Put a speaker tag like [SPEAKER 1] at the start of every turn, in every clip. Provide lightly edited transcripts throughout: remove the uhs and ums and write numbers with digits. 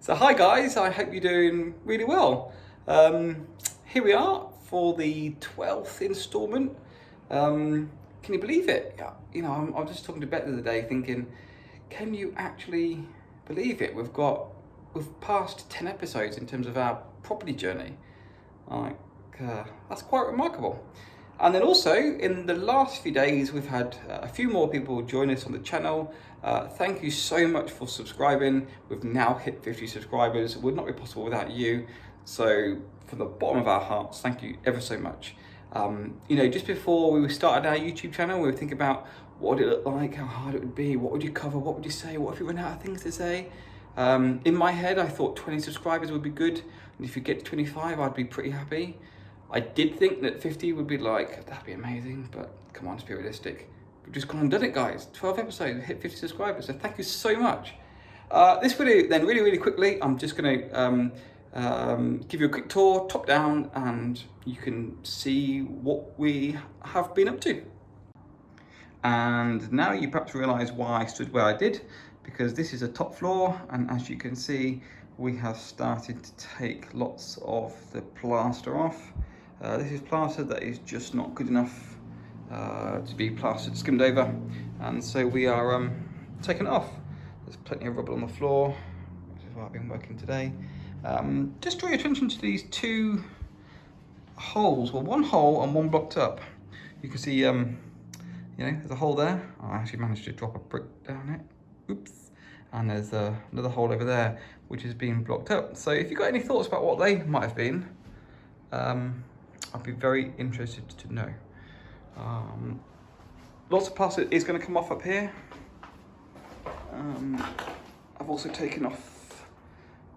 [SPEAKER 1] So hi guys, I hope you're doing really well. Here we are for the 12th instalment. Can you believe it? Yeah, I was just talking to Beck the other day thinking, can you actually believe it? We've passed 10 episodes in terms of our property journey. Like, that's quite remarkable. And then also, in the last few days, we've had a few more people join us on the channel. Thank you so much for subscribing. We've now hit 50 subscribers. It would not be possible without you. So, from the bottom of our hearts, thank you ever so much. Just before we started our YouTube channel, we were thinking about what would it look like, how hard it would be, what would you cover, what would you say, what if you run out of things to say. In my head, I thought 20 subscribers would be good. And if you get to 25, I'd be pretty happy. I did think that 50 would be like, that'd be amazing, but come on, let's be realistic. We've just gone and done it, guys. 12 episodes, hit 50 subscribers, so thank you so much. This video, then, really quickly, I'm just gonna give you a quick tour, top down, and you can see what we have been up to. And now you perhaps realise why I stood where I did, because this is a top floor, and as you can see, we have started to take lots of the plaster off. This is plaster that is just not good enough to be plastered, skimmed over, and so we are taking it off. There's plenty of rubble on the floor, which is why I've been working today. Just draw your attention to these two holes, well, one hole and one blocked up. You can see, there's a hole there. I actually managed to drop a brick down it. Oops. And there's another hole over there, which is being blocked up. So if you've got any thoughts about what they might have been, I'd be very interested to know. Lots of plaster is going to come off up here. I've also taken off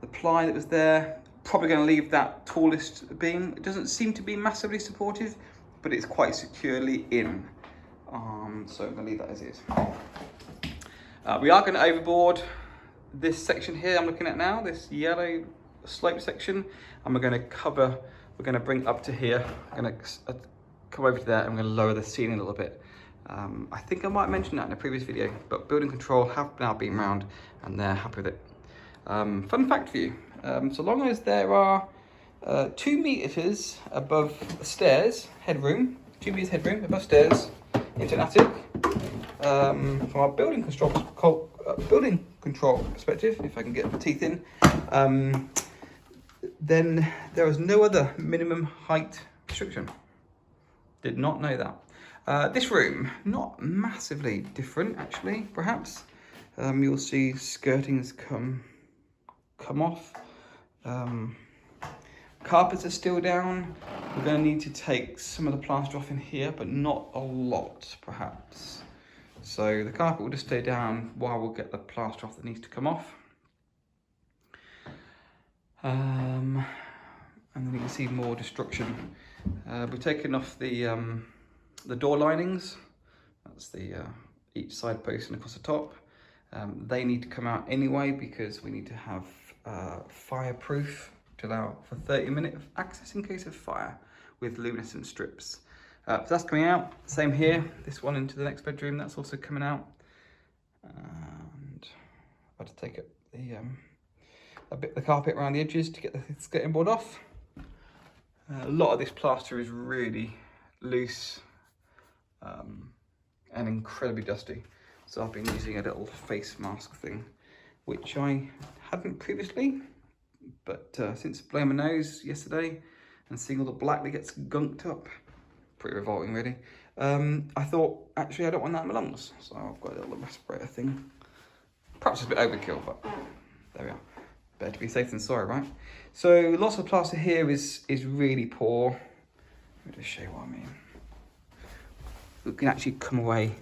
[SPEAKER 1] the ply that was there. Probably going to leave that tallest beam. It doesn't seem to be massively supportive, but it's quite securely in. So I'm going to leave that as is. We are going to overboard this section here I'm looking at now, this yellow slope section, and we're going to bring up to here. I'm going to come over to there, and I'm going to lower the ceiling a little bit. I think I might mention that in a previous video, but building control have now been round and they're happy with it. Fun fact for you, so long as there are 2 meters above the stairs, headroom, 2 meters headroom above stairs into an attic, from our building control perspective, if I can get the teeth in, then there is no other minimum height restriction. Did not know that. This room, not massively different actually, perhaps. You'll see skirtings come off. Carpets are still down. We're going to need to take some of the plaster off in here, but not a lot, perhaps. So the carpet will just stay down while we'll get the plaster off that needs to come off. And then you can see more destruction. We've taken off the door linings. That's the each side post and across the top. They need to come out anyway because we need to have fireproof to allow for 30-minute access in case of fire with luminescent strips. So that's coming out. Same here. This one into the next bedroom, that's also coming out. And I've had to take the carpet around the edges to get the skirting board off. A lot of this plaster is really loose and incredibly dusty. So I've been using a little face mask thing, which I hadn't previously. But since blowing my nose yesterday and seeing all the black that gets gunked up, pretty revolting really. I thought, actually I don't want that in my lungs. So I've got a little respirator thing. Perhaps it's a bit overkill, but there we are. Better to be safe than sorry, right? So lots of plaster here is really poor. Let me just show you what I mean. We can actually come away.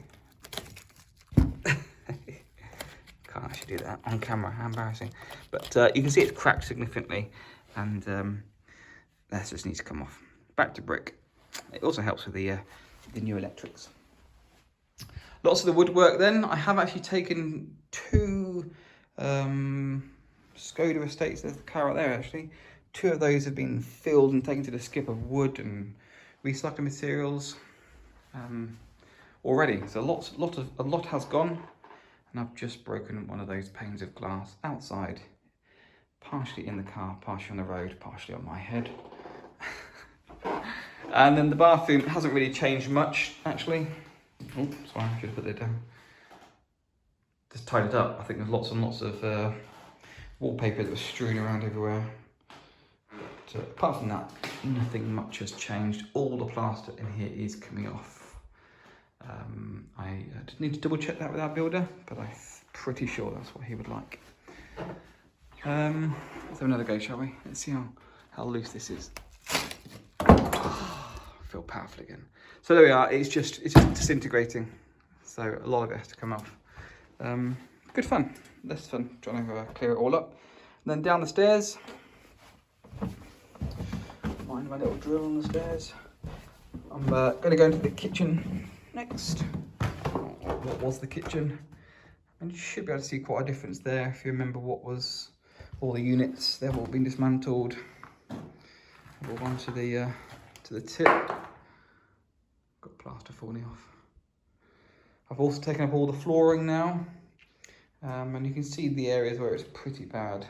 [SPEAKER 1] Can't actually do that on camera, how embarrassing. But you can see it's cracked significantly, and that just needs to come off. Back to brick. It also helps with the new electrics. Lots of the woodwork then. I have actually taken 2 Skoda estates, there's the car out there actually. 2 of those have been filled and taken to the skip of wood and recycled materials already. So a lot has gone, and I've just broken one of those panes of glass outside partially in the car, partially on the road, partially on my head. And then the bathroom hasn't really changed much, actually. Oh, sorry, I should have put that down. Just tied it up. I think there's lots and lots of wallpaper that was strewn around everywhere. But apart from that, nothing much has changed. All the plaster in here is coming off. I just need to double check that with our builder, but I'm pretty sure that's what he would like. Let's have another go, shall we? Let's see how loose this is. I feel powerful again. So there we are. It's just disintegrating. So a lot of it has to come off. Good fun. Less fun trying to clear it all up. And then down the stairs. Mind my little drill on the stairs. I'm going to go into the kitchen next. What was the kitchen? And you should be able to see quite a difference there if you remember what was all the units. They've all been dismantled. We'll go on to the tip. Got plaster falling off. I've also taken up all the flooring now, and you can see the areas where it's pretty bad.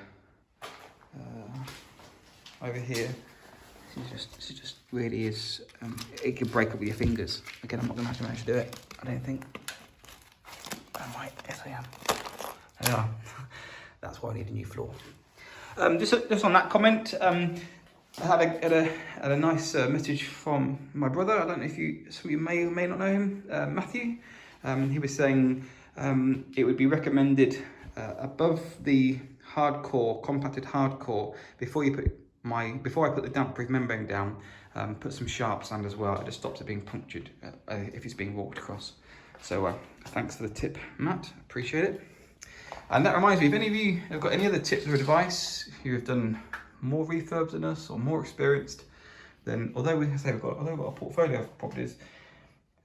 [SPEAKER 1] Over here, this just really is. It could break up with your fingers. Again, I'm not going to manage to do it. I don't think. I might. Yes, I am. There we are. That's why I need a new floor. Just on that comment. I had a nice message from my brother. I don't know if some of you may or may not know him, Matthew. He was saying it would be recommended above the hardcore, compacted hardcore, before I put the damp-proof membrane down, put some sharp sand as well. It just stops it being punctured if it's being walked across. So thanks for the tip, Matt. Appreciate it. And that reminds me, if any of you have got any other tips or advice, if you have done more refurbs than us or more experienced, then although we've got a portfolio of properties,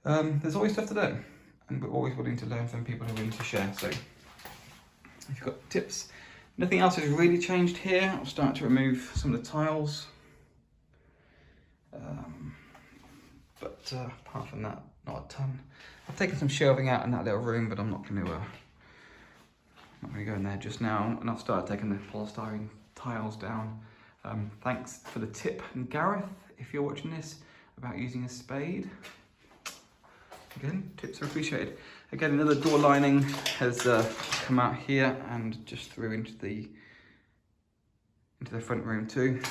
[SPEAKER 1] there's always stuff to learn, and we're always willing to learn from people who are willing to share. So if you've got tips, nothing else has really changed here. I'll start to remove some of the tiles, but apart from that, not a ton. I've taken some shelving out in that little room, but I'm not going to go in there just now, and I've started taking the polystyrene tiles down. Thanks for the tip, and Gareth, if you're watching this, about using a spade. Again, tips are appreciated. Again, another door lining has come out here and just through into the front room too.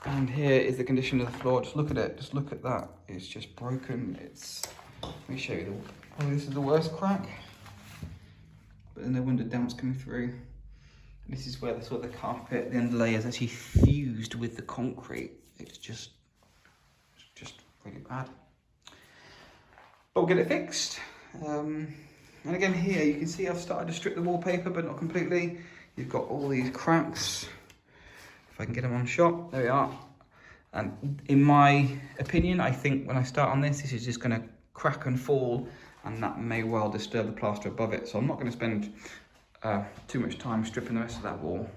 [SPEAKER 1] And here is the condition of the floor. Just look at it. Just look at that. It's just broken. Let me show you probably this is the worst crack. But then no wonder damp's coming through. This is where the carpet, the underlay is actually fused with the concrete. It's just really bad. But we'll get it fixed. And again here, you can see I've started to strip the wallpaper, but not completely. You've got all these cracks. If I can get them on shot, there we are. And in my opinion, I think when I start on this is just gonna crack and fall, and that may well disturb the plaster above it. So I'm not gonna spend too much time stripping the rest of that wall.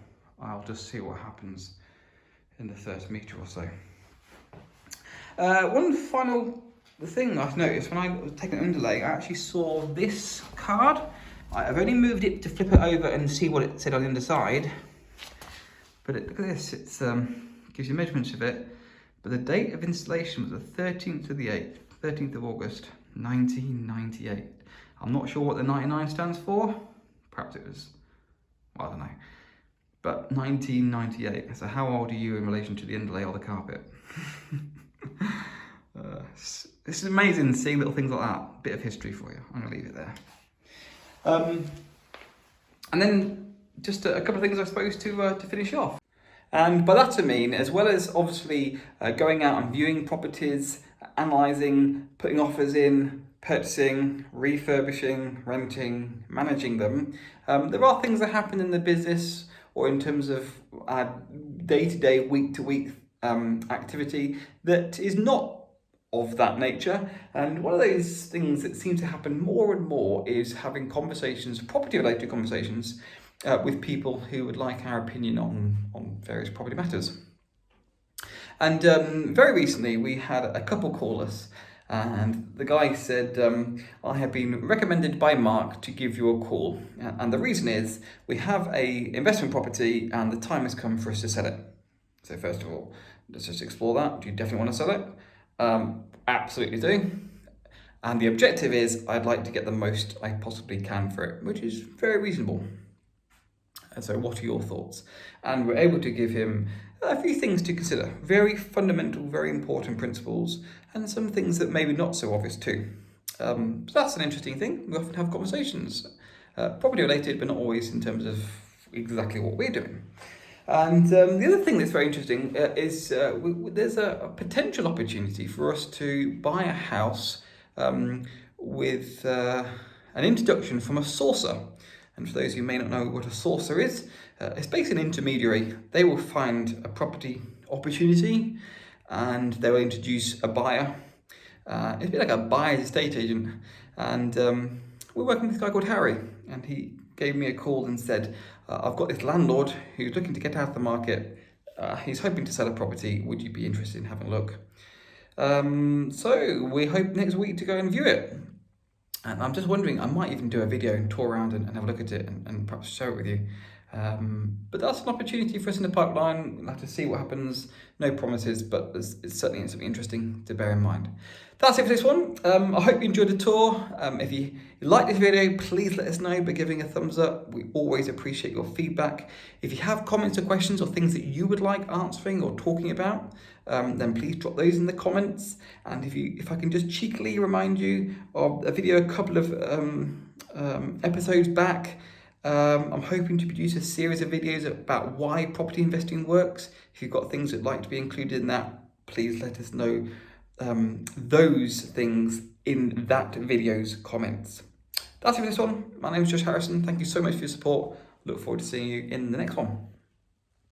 [SPEAKER 1] I'll just see what happens in the first metre or so. One final thing I've noticed when I was taking an underlay, I actually saw this card. I've only moved it to flip it over and see what it said on the underside. But look at this, it gives you measurements of it. But the date of installation was the 13th of the 8th, 13th of August, 1998. I'm not sure what the 99 stands for. Perhaps it was, well, I don't know. But 1998, so how old are you in relation to the underlay or the carpet? This is amazing seeing little things like that. Bit of history for you. I'm gonna leave it there. And then just a couple of things I suppose to finish off. And by that I mean, as well as obviously going out and viewing properties, analysing, putting offers in, purchasing, refurbishing, renting, managing them, there are things that happen in the business or in terms of day-to-day, week-to-week activity that is not of that nature. And one of those things that seems to happen more and more is having conversations, property-related conversations, with people who would like our opinion on various property matters. And very recently we had a couple call us And the guy said, I have been recommended by Mark to give you a call. And the reason is we have a investment property and the time has come for us to sell it. So first of all, let's just explore that. Do you definitely want to sell it? Absolutely do. And the objective is I'd like to get the most I possibly can for it, which is very reasonable. And so what are your thoughts? And we're able to give him a few things to consider, very fundamental, very important principles, and some things that maybe not so obvious too. So that's an interesting thing. We often have conversations, property related, but not always in terms of exactly what we're doing. And the other thing that's very interesting is there's a potential opportunity for us to buy a house with an introduction from a saucer. And for those who may not know what a saucer is, it's basically an intermediary. They will find a property opportunity and they will introduce a buyer. It's a bit like a buyer's estate agent. And we're working with a guy called Harry, and he gave me a call and said, I've got this landlord who's looking to get out of the market. He's hoping to sell a property. Would you be interested in having a look? So we hope next week to go and view it. And I'm just wondering, I might even do a video and tour around and have a look at it and perhaps share it with you. But that's an opportunity for us in the pipeline. We'll have to see what happens. No promises, but it's certainly something interesting to bear in mind. That's it for this one. I hope you enjoyed the tour. If you like this video, please let us know by giving a thumbs up. We always appreciate your feedback. If you have comments or questions or things that you would like answering or talking about, then please drop those in the comments. And if I can just cheekily remind you of a video a couple of episodes back, I'm hoping to produce a series of videos about why property investing works. If you've got things that'd like to be included in that, please let us know those things in that video's comments. That's it for this one. My name is Josh Harrison. Thank you so much for your support. Look forward to seeing you in the next one.